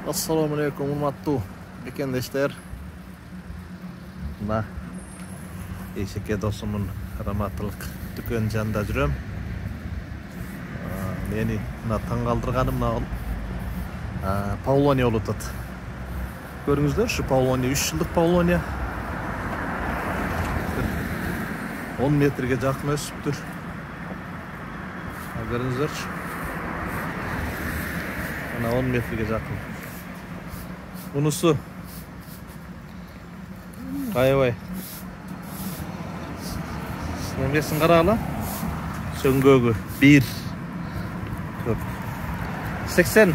Assalamu alaikum urmattu bekendeshler. Mına eşeke dosumun rahmatlık dükkan janında жүрөм. Meni mına taң kaldырганым Павлония болуп атат. Көрүңүздөр, şu Павлония 3 жылдык Павлония. 10 metrге жакын өсүптүр. Көрүңүздөрчү. Ana 10 metrге жакын. Bunысы аябай немесин карагыла. Сөңгөгү 1 80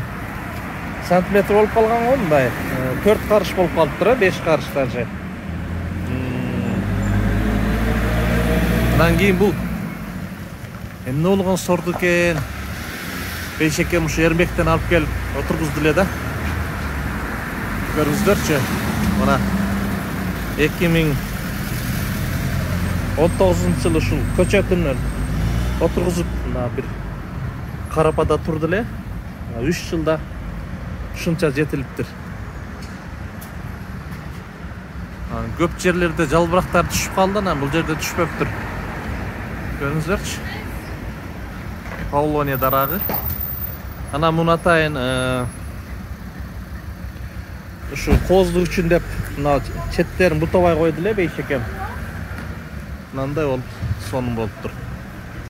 сантиметр болуп калган го, мындай 4 карыш болуп калыптыр, 5 карыш даже. Андан кийин бул эмне болгон сорду экен? Бейшекем ушу Эрмектен алып келип отургузду эле да. Көрүңүздөрчү, мына 2019-жылы ушул көчөтүнөн отургузуп мына бир карапада турду эле. 3 жылда ушунча жетилиптир. Көп жерлерде жалбырактар түшүп калды, анан бул жерде түшпөптүр. Көрүңүздөрчү. Павлония дарагы. Ana bunu atayın şu kozluk için de çetlerin bu tavaya koydu le beyşekem. Nanday ol sonum olup dur.